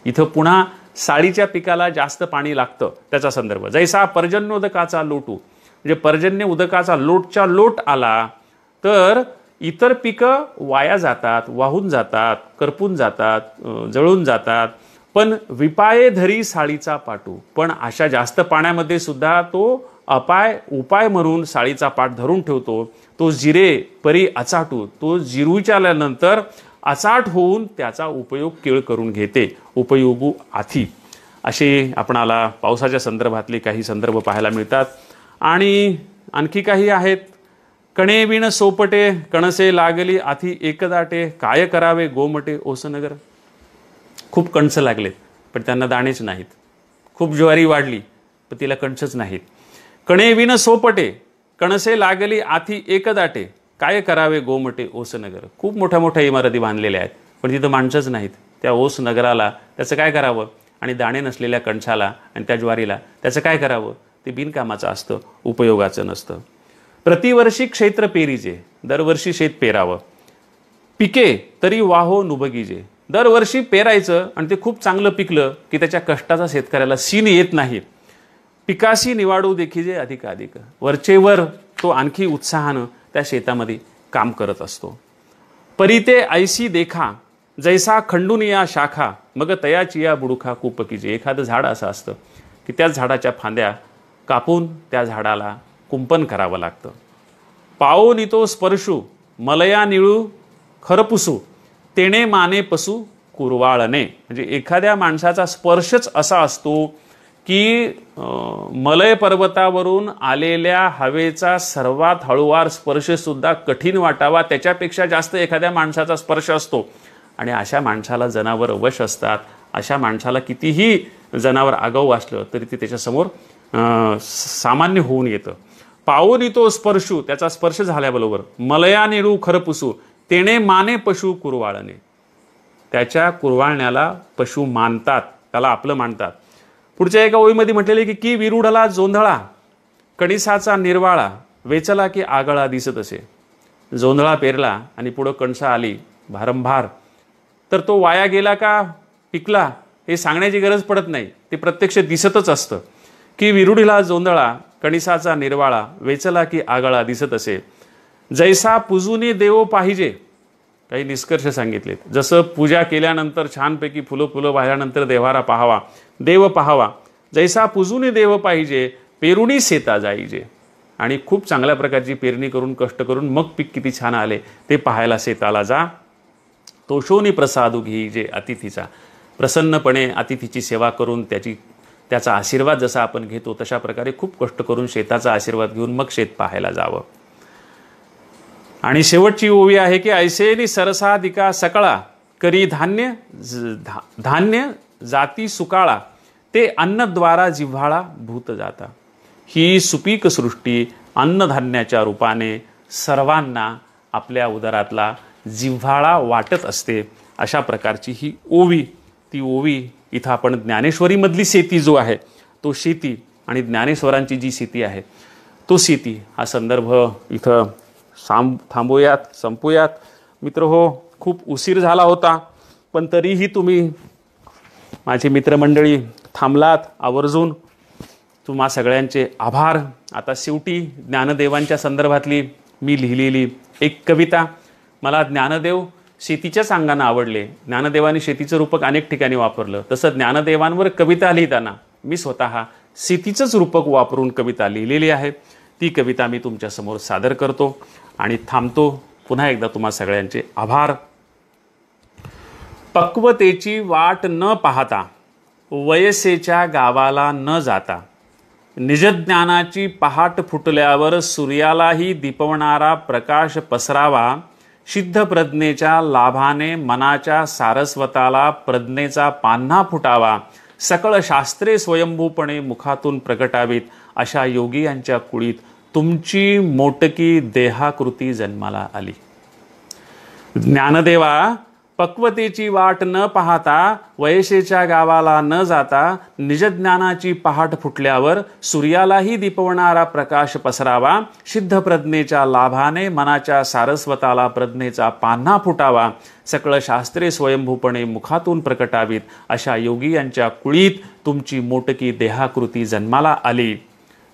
इथं पुन्हा साळीच्या पिकाला जास्त पाणी लागतं त्याचा संदर्भ. जैसा पर्जन्योदकाचा लोटू म्हणजे पर्जन्य उदकाचा लोटच्या लोट आला तर इतर पिकं वाया जातात, वाहून जातात, करपून जातात, जळून जातात. पण विपाये धरी साळीचा पाटू, पण अशा जास्त पाण्यामध्ये सुद्धा तो उपाय म्हणून साळीचा पाट धरून ठेवतो. तो जिरे परी अचाटू, तो जिरूच्या नंतर अचाट होऊन त्याचा उपयोग केळ करून घेते. उपयोगू आथी. असे आपणाला पावसाच्या संदर्भातले काही संदर्भ पाहायला मिळतात. आणि आणखी काही आहेत. कणे विण सोपटे कणसे लागली आथी एकदाटे, काय करावे गोमटे ओसनगर. खूप कणसं लागलेत पण त्यांना दाणेच नाहीत. खूप ज्वारी वाढली पण तिला कणसच नाहीत. कणे विण सोपटे कणसे लागली आथी एकदाटे, काय करावे गोमटे ओसनगर. खूप मोठ्या मोठ्या इमारती बांधलेल्या आहेत पण तिथं माणसंच नाहीत. त्या ओस नगराला त्याचं काय करावं, आणि दाणे नसलेल्या कणसाला आणि त्या ज्वारीला त्याचं काय करावं. ते बिनकामाचं असतं, उपयोगाचं नसतं. प्रतिवर्षी क्षेत्र पेरीजे, दरवर्षी शेत पेरावं. पिके तरी वाहो नुबगीजे, दरवर्षी पेरायचं आणि ते खूप चांगलं पिकलं की त्याच्या कष्टाचा शेतकऱ्याला सीन येत नाही. पिकाशी निवाडू देखीजे अधिकाधिक, वरचेवर तो आणखी उत्साहानं त्या शेतामध्ये काम करत असतो. परिते ऐसी देखा जैसा खंडून या शाखा, मग तयाची या बुडुखा कुपकीजे. एखादं झाड असं असतं की त्या झाडाच्या फांद्या कापून त्या झाडाला कुंपण करावं लागतं. पाओ नितो स्पर्शू मलया निळू खरपुसू, तेणे माने पसू कुरवाळणे. म्हणजे एखाद्या माणसाचा स्पर्शच असा असतो की मलय पर्वतावरून आलेल्या हवेचा सर्वात हळूवार स्पर्श सुद्धा कठीण वाटावा त्याच्यापेक्षा जास्त एखाद्या माणसाचा स्पर्श असतो. आणि अशा माणसाला जनावर वश असतात. अशा माणसाला कितीही जनावर आगाऊ असलं तरी ते त्याच्यासमोर सामान्य होऊन येतं. पाऊन तो स्पर्शू, त्याचा स्पर्श झाल्याबरोबर मलया निळू खरपुसू, तेणे माने पशु कुरवाळणे. त्याच्या कुरवाळण्याला पशु मानतात, त्याला आपलं मानतात. पुढच्या एका ओळीमध्ये म्हटलेले की विरुढला जोंधळा कणिसाचा निर्वाळा, वेचला की आगळा दिसत असे. जोंधळा पेरला आणि पुढं कणसा आली भारंभार तर तो वाया गेला का पिकला हे सांगण्याची गरज पडत नाही, ते प्रत्यक्ष दिसतच असतं. की विरुढीला जोंधळा कणिसाचा निर्वाळा, वेचला की आगळा दिसत असे. जैसा पूजुनी देव पाहिजे, काही निष्कर्ष सांगितलेत. जसं पूजा केल्यानंतर छानपैकी फुलं वाहिल्यानंतर देवारा पाहावा, देव पाहावा. जैसा पूजुनी देव पाहिजे, पेरुणी शेता जाईजे. आणि खूप चांगल्या प्रकारची पेरणी करून कष्ट करून मग पीक किती छान आले ते पाहायला शेताला जा. तोषोनी प्रसादू घ्यायचे अतिथीचा, प्रसन्नपणे अतिथीची सेवा करून त्याचा आशीर्वाद जसा आपण घेतो तशा प्रकारे खूप कष्ट करून शेताचा आशीर्वाद घेऊन मग शेत पाहायला जावं. आणि शेवटची ओवी आहे की ऐसेनी सरसादिका सकळा, करी धान्य जाती सुकाळा, ते अन्नद्वारा जिव्हाळा भूत जाता. ही सुपीक सृष्टी अन्नधान्याच्या रूपाने सर्वांना आपल्या उदरातला जिव्हाळा वाटत असते. अशा प्रकारची ही ओवी, ती ओवी इथं आपण ज्ञानेश्वरीमधली शेती जो आहे तो शेती आणि ज्ञानेश्वरांची जी शेती आहे तो शेती हा संदर्भ इथं थांबूयात, संपूयात. मित्र हो, खूप उशीर झाला होता पण तरीही तुम्ही माझी मित्रमंडळी थांबलात आवर्जून तुम्हा सगळ्यांचे आभार. आता शेवटी ज्ञानदेवांच्या संदर्भातली मी लिहिलेली एक कविता. मला ज्ञानदेव शेतीच्याच अंगानं आवडले. ज्ञानदेवांनी शेतीचं रूपक अनेक ठिकाणी वापरलं, तसं ज्ञानदेवांवर कविता लिहिताना मी स्वतः शेतीचंच रूपक वापरून कविता लिहिलेली आहे. ती कविता मी तुमच्यासमोर सादर करतो आणि थांबतो. पुन्हा एकदा तुम्हा सगळ्यांचे आभार. पक्वतेची वाट न पाहता, वयसेच्या गावाला न जाता, निजज्ञानाची पहाट फुटल्यावर सूर्यालाही दिपवणारा प्रकाश पसरावा, सिद्ध प्रज्ञेच्या लाभाने मनाच्या सारस्वताला प्रज्ञेचा पान्हा फुटावा, सकळ शास्त्रे स्वयंभूपणे मुखातून प्रगटावीत, अशा योगी यांच्या कुळीत तुमची मोटकी देहाकृती जन्माला आली. ज्ञानदेवा, पक्वतेची वाट न पाहता, वयसेच्या गावाला न जाता, निजज्ञानाची पहाट फुटल्यावर सूर्यालाही दिपवणारा प्रकाश पसरावा, सिद्ध प्रज्ञेच्या लाभाने मनाच्या सारस्वताला प्रज्ञेचा पान्हा फुटावा, सकळ शास्त्रे स्वयंभूपणे मुखातून प्रकटावीत, अशा योगी यांच्या कुळीत तुमची मोटकी देहाकृती जन्माला आली.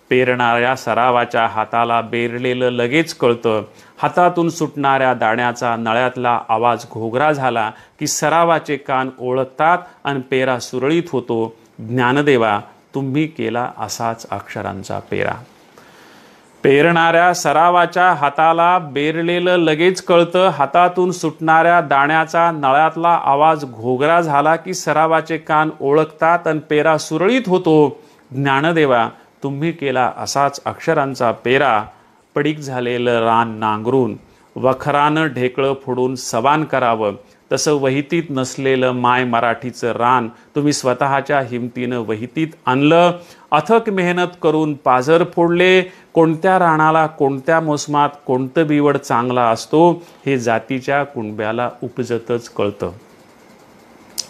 पेरणाऱ्या सरावाच्या हाताला बेरलेलं लगेच कळतं, हातातून सुटणाऱ्या दाण्याचा नळ्यातला आवाज घोगरा झाला की सरावाचे कान ओळखतात आणि पेरा सुरळीत होतो. ज्ञानदेवा, तुम्ही केला असाच अक्षरांचा पेरा. पेरणाऱ्या सरावाच्या हाताला बेरलेलं लगेच कळतं, हातातून सुटणाऱ्या दाण्याचा नळ्यातला आवाज घोगरा झाला की सरावाचे कान ओळखतात आणि पेरा सुरळीत होतो. ज्ञानदेवा, तुम्ही केला असाच अक्षरांचा पेरा. पडीक झालेलं रान नांगरून, वखरानं ढेकळं फोडून सवान करावं, तसं वहितीत नसलेलं माय मराठीचं रान तुम्ही स्वतःच्या हिमतीनं वहितीत आणलं. अथक मेहनत करून पाझर फोडले. कोणत्या रानाला कोणत्या मोसमात कोणतं बिवड चांगला असतो हे जातीच्या कुणब्याला उपजतच कळतं.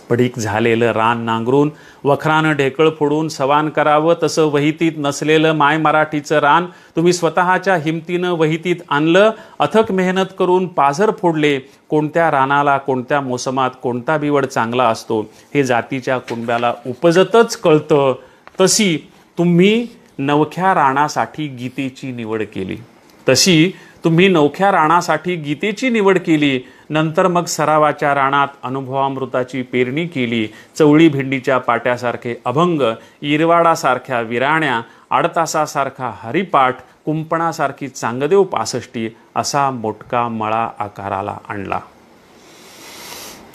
पडीक झालेलं रान नांगरून, वखरानं ढेकळ फोडून सवान करावं, तसं वहितीत नसलेलं माय मराठीचं रान तुम्ही स्वतःच्या हिमतीनं वहितीत आणलं. अथक मेहनत करून पाझर फोडले. कोणत्या रानाला कोणत्या मोसमात कोणता बिवड चांगला असतो हे जातीच्या कुणब्याला उपजतच कळतं. तशी तुम्ही नवख्या रानासाठी गीतेची निवड केली. नवख्या रानासाठी गीतेची निवड केली. नंतर मग सरावाच्या रानात अनुभवामृताची पेरणी केली. चवळी भेंडीच्या पाट्यासारखे अभंग, इरवाडासारख्या विराण्या, आडतासासारखा हरिपाठ, कुंपणासारखी चांगदेव पासष्टी असा मोटका मळा आकाराला आणला.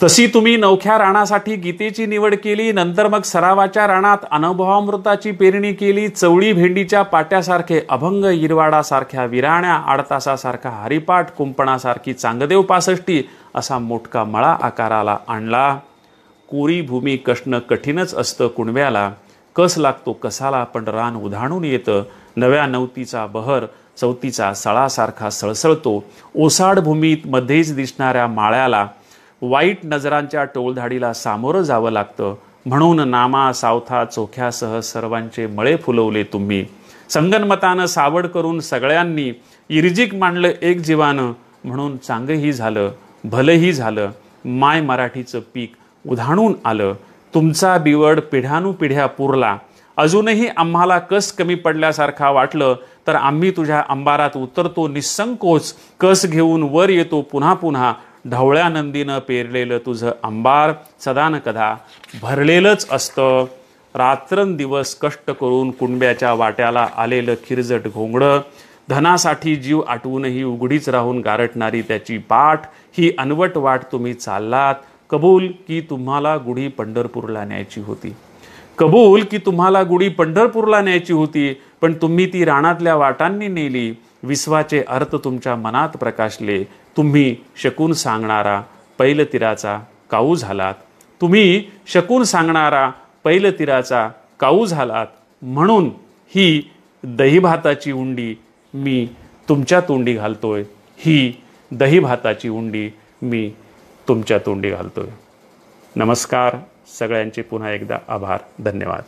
तशी तुम्ही नवख्या रानासाठी गीतेची निवड केली. नंतर मग सरावाच्या रानात अनुभवामृताची पेरणी केली. चवळी भेंडीच्या पाट्यासारखे अभंग, इरवाडासारख्या विराण्या, आडतासासारखा हरिपाठ, कुंपणासारखी चांगदेव पासष्टी असा मोटका मळा आकाराला आणला. कोरी भूमी कष्ण कठीणच असतं कुणब्याला, कस लागतो कसाला पण रान उधाणून येतं. नव्या नवतीचा बहर चौथीचा सळासारखा सळसळतो. ओसाड भूमीत मध्येच दिसणाऱ्या माळ्याला वाईट नजरांच्या टोळधाडीला सामोरं जावं लागतं. म्हणून नामा सावथा चोख्यासह सर्वांचे मळे फुलवले तुम्ही. संगनमतानं सावड करून सगळ्यांनी इर्जिक मांडलं एक जीवानं. म्हणून चांगही झालं भलंही झालं, माय मराठीचं पीक उधाणून आलं. तुमचा बिवड पिढ्यानुपिढ्या पुरला. अजूनही आम्हाला कस कमी पडल्यासारखा वाटलं तर आम्ही तुझ्या अंबारात उतरतो निसंकोच. कस घेऊन वर येतो पुन्हा पुन्हा. ढवळ्या नंदीनं पेरलेलं तुझं अंबार सदान कदा भरलेलंच असतं. रात्रंदिवस कष्ट करून कुणब्याच्या वाट्याला आलेलं खिरजट घोंगडं, धनासाठी जीव आटवूनही उघडीच राहून गारटणारी त्याची पाठ, ही अनवट वाट तुम्ही चाललात. कबूल की तुम्हाला गुढी पंढरपूरला न्यायची होती. पण तुम्ही ती रानातल्या वाटांनी नेली. विश्वाचे अर्थ तुमच्या मनात प्रकाशले. तुम्ही शकून सांगणारा पैलतीराचा काऊ झालात. म्हणून ही दहीभाताची उंडी मी तुमच्या तोंडी घालतोय. नमस्कार. सगळ्यांचे पुन्हा एकदा आभार. धन्यवाद.